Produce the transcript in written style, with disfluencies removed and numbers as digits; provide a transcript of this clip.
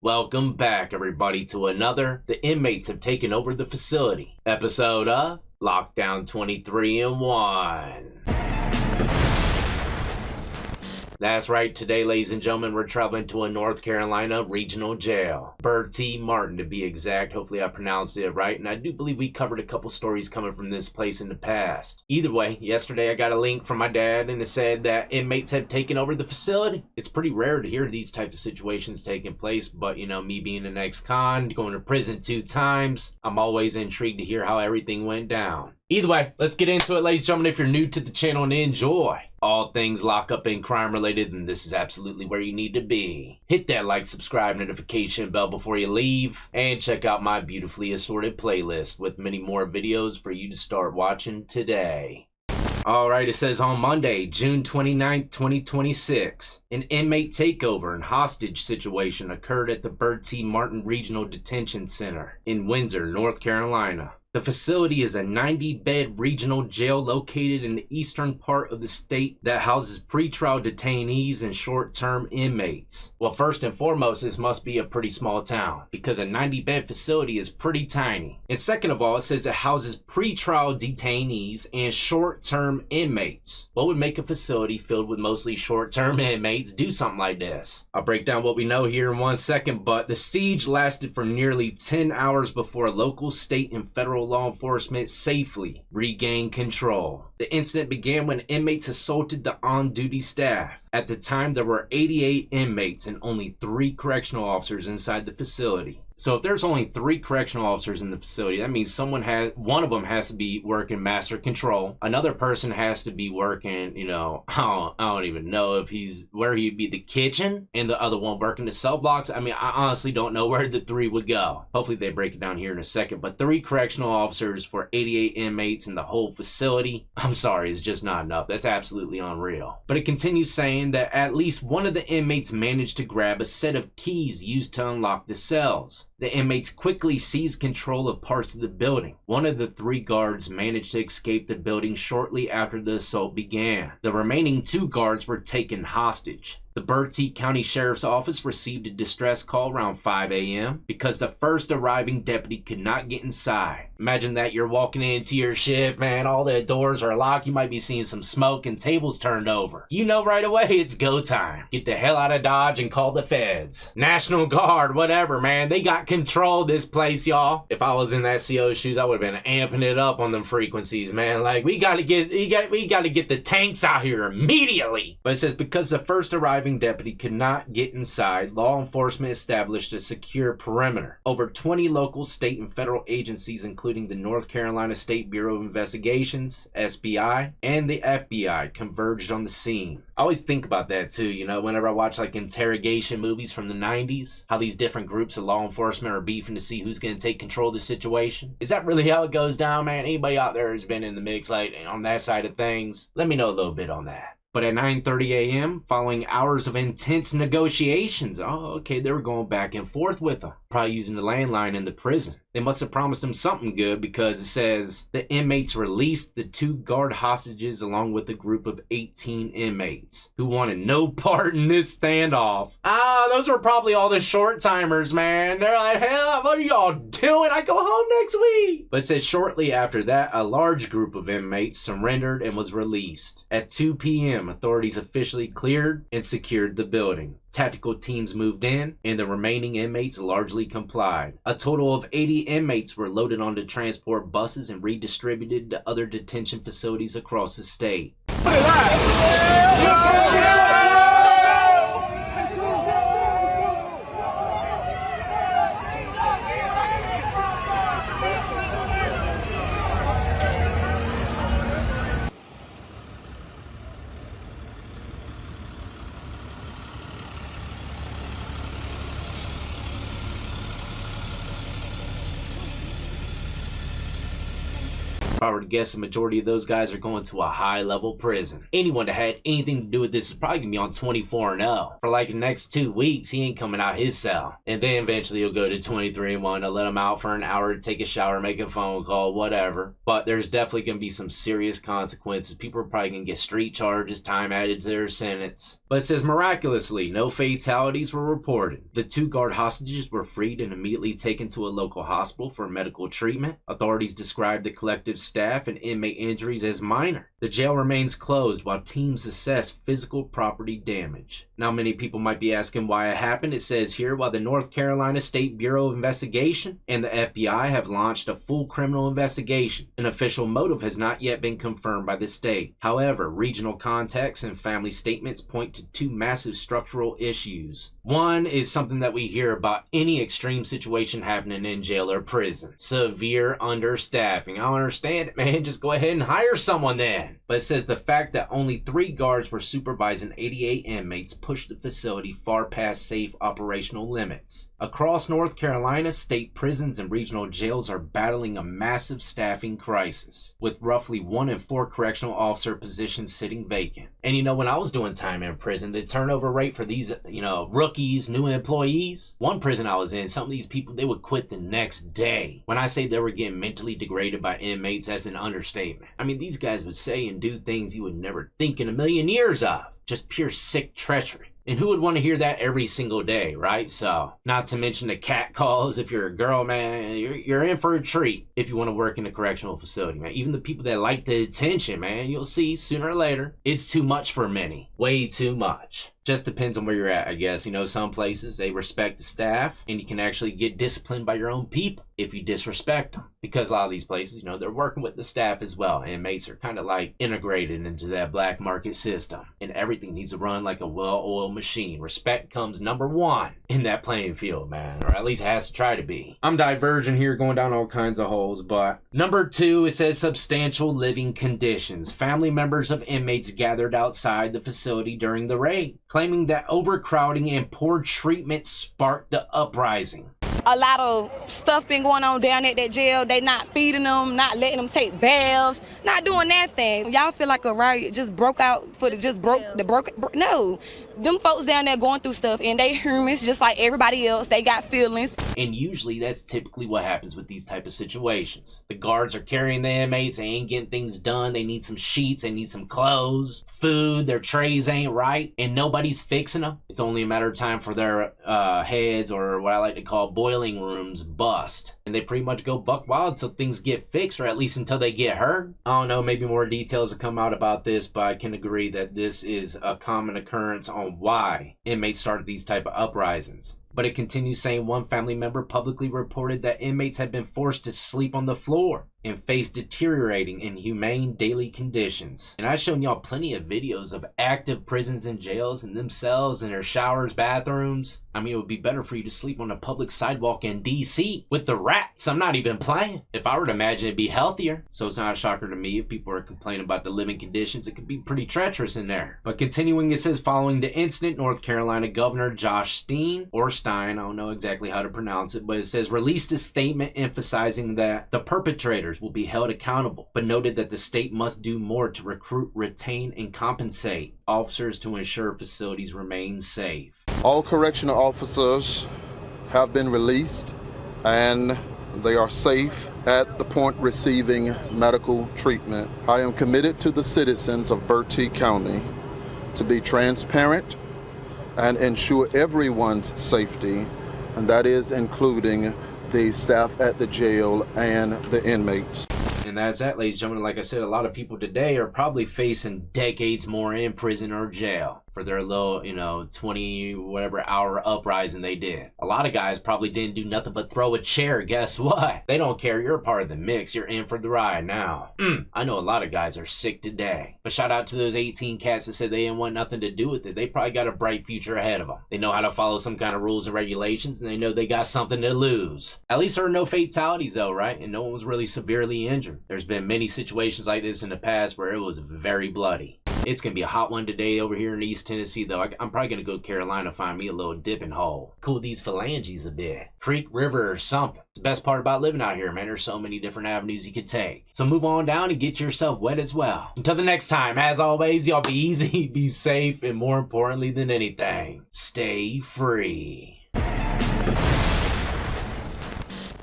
Welcome back, everybody, to another The Inmates Have Taken Over the Facility episode of Lockdown 23 and 1. That's right, today, ladies and gentlemen, we're traveling to a North Carolina regional jail. Bertie Martin, to be exact. Hopefully I pronounced it right, and I do believe we covered a couple stories coming from this place in the past. Either way, yesterday I got a link from my dad, and it said that inmates have taken over the facility. It's pretty rare to hear these types of situations taking place, but, you know, me being an ex-con, going to prison 2 times, I'm always intrigued to hear how everything went down. Either way, let's get into it, ladies and gentlemen. If you're new to the channel and enjoy all things lockup and crime related, then this is absolutely where you need to be. Hit that like, subscribe, notification bell before you leave, and check out my beautifully assorted playlist with many more videos for you to start watching today. Alright, it says on Monday, June 29th, 2026, an inmate takeover and hostage situation occurred at the Bertie Martin Regional Detention Center in Windsor, North Carolina. The facility is a 90-bed regional jail located in the eastern part of the state that houses pretrial detainees and short-term inmates. Well, first and foremost, this must be a pretty small town because a 90-bed facility is pretty tiny. And second of all, it says it houses pretrial detainees and short-term inmates. What would make a facility filled with mostly short-term inmates do something like this? I'll break down what we know here in 1 second, but the siege lasted for nearly 10 hours before local, state, and federal law enforcement safely regained control. The incident began when inmates assaulted the on-duty staff. At the time, there were 88 inmates and only 3 correctional officers inside the facility. So if there's only 3 correctional officers in the facility, that means one of them has to be working master control. Another person has to be working, you know, I don't even know if where he'd be the kitchen, and the other one working the cell blocks. I mean, I honestly don't know where the 3 would go. Hopefully they break it down here in a second. But 3 correctional officers for 88 inmates in the whole facility, I'm sorry, it's just not enough. That's absolutely unreal. But it continues saying that at least one of the inmates managed to grab a set of keys used to unlock the cells. The inmates quickly seized control of parts of the building. One of the 3 guards managed to escape the building shortly after the assault began. The remaining 2 guards were taken hostage. The Bertie County Sheriff's Office received a distress call around 5 a.m. because the first arriving deputy could not get inside. Imagine that you're walking into your shift, man, all the doors are locked, you might be seeing some smoke and tables turned over. You know right away it's go time. Get the hell out of Dodge and call the feds. National Guard, whatever, man, they got control of this place, y'all. If I was in that CO's shoes, I would have been amping it up on them frequencies, man. Like, we gotta get the tanks out here immediately. But it says because the first arriving deputy could not get inside, law enforcement established a secure perimeter. Over 20 local, state, and federal agencies, including the North Carolina State Bureau of Investigations, SBI, and the FBI, converged on the scene. I always think about that too, you know, whenever I watch like interrogation movies from the 90s, how these different groups of law enforcement are beefing to see who's going to take control of the situation. Is that really how it goes down, man? Anybody out there who's been in the mix, like, on that side of things? Let me know a little bit on that. But at 9:30 a.m., following hours of intense negotiations, they were going back and forth with them, probably using the landline in the prison. They must have promised him something good because it says the inmates released the 2 guard hostages along with a group of 18 inmates who wanted no part in this standoff. Those were probably all the short timers, man. They're like, hell, what are y'all doing? I go home next week. But it says shortly after that, a large group of inmates surrendered and was released. At 2 p.m., authorities officially cleared and secured the building. Tactical teams moved in, and the remaining inmates largely complied. A total of 80 inmates were loaded onto transport buses and redistributed to other detention facilities across the state. Look at that! I were to guess, the majority of those guys are going to a high-level prison. Anyone that had anything to do with this is probably going to be on 24-0. For like the next 2 weeks, he ain't coming out his cell. And then eventually he'll go to 23-1. They'll let him out for an hour to take a shower, make a phone call, whatever. But there's definitely going to be some serious consequences. People are probably going to get street charges, time added to their sentence. But it says, miraculously, no fatalities were reported. The 2 guard hostages were freed and immediately taken to a local hospital for medical treatment. Authorities described the collective staff and inmate injuries as minor. The jail remains closed while teams assess physical property damage. Now, many people might be asking why it happened. It says here, while the North Carolina State Bureau of Investigation and the FBI have launched a full criminal investigation, an official motive has not yet been confirmed by the state. However, regional context and family statements point to 2 massive structural issues. One is something that we hear about any extreme situation happening in jail or prison: severe understaffing. I don't understand it, man. Just go ahead and hire someone then. But it says the fact that only 3 guards were supervising 88 inmates pushed the facility far past safe operational limits. Across North Carolina, state prisons and regional jails are battling a massive staffing crisis, with roughly 1 in 4 correctional officer positions sitting vacant. And you know, when I was doing time in prison, the turnover rate for these, rookies, new employees, one prison I was in, some of these people, they would quit the next day. When I say they were getting mentally degraded by inmates, that's an understatement. I mean, these guys would say and do things you would never think in a million years of. Just pure sick treachery. And who would want to hear that every single day, right? So, not to mention the cat calls. If you're a girl, man, you're in for a treat if you want to work in a correctional facility, man. Even the people that like the attention, man, you'll see sooner or later, it's too much for many. Way too much. Just depends on where you're at, I guess. You know, some places, they respect the staff, and you can actually get disciplined by your own people if you disrespect them. Because a lot of these places, they're working with the staff as well. Inmates are kind of like integrated into that black market system. And everything needs to run like a well-oiled machine. Respect comes number 1 in that playing field, man. Or at least it has to try to be. I'm diverging here, going down all kinds of holes, but number 2, it says substantial living conditions. Family members of inmates gathered outside the facility during the raid, claiming that overcrowding and poor treatment sparked the uprising. A lot of stuff been going on down at that jail. They not feeding them, not letting them take baths, not doing that thing. Y'all feel like a riot just broke out no. Them folks down there going through stuff, and they humans just like everybody else. They got feelings. And usually that's typically what happens with these type of situations. The guards are carrying the inmates, they ain't getting things done, they need some sheets, they need some clothes, food, their trays ain't right, and nobody's fixing them. It's only a matter of time for their heads, or what I like to call boiling rooms, bust. And they pretty much go buck wild until things get fixed, or at least until they get hurt. I don't know, maybe more details will come out about this, but I can agree that this is a common occurrence on why inmates started these type of uprisings. But it continues saying one family member publicly reported that inmates had been forced to sleep on the floor and face deteriorating inhumane daily conditions. And I've shown y'all plenty of videos of active prisons and jails and themselves and their showers, bathrooms. I mean, it would be better for you to sleep on a public sidewalk in DC with the rats. I'm not even playing. If I were to imagine, it'd be healthier. So it's not a shocker to me if people are complaining about the living conditions. It could be pretty treacherous in there. But continuing, it says, following the incident, North Carolina Governor Josh Stein, I don't know exactly how to pronounce it, but it says, released a statement emphasizing that the perpetrators will be held accountable, but noted that the state must do more to recruit, retain, and compensate officers to ensure facilities remain safe. All correctional officers have been released and they are safe at the point receiving medical treatment. I am committed to the citizens of Bertie County to be transparent and ensure everyone's safety, and that is including the staff at the jail and the inmates. And that's that, ladies and gentlemen. Like I said, a lot of people today are probably facing decades more in prison or jail for their little, 20 whatever hour uprising they did. A lot of guys probably didn't do nothing but throw a chair. Guess what? They don't care. You're a part of the mix. You're in for the ride now. I know a lot of guys are sick today. But shout out to those 18 cats that said they didn't want nothing to do with it. They probably got a bright future ahead of them. They know how to follow some kind of rules and regulations, and they know they got something to lose. At least there are no fatalities though, right? And no one was really severely injured. There's been many situations like this in the past where it was very bloody. It's gonna be a hot one today over here in East Tennessee, though. I'm probably gonna go to Carolina, find me a little dipping hole. Cool these phalanges a bit. Creek, river, or something. It's the best part about living out here, man. There's so many different avenues you could take. So move on down and get yourself wet as well. Until the next time, as always, y'all be easy, be safe, and more importantly than anything, stay free.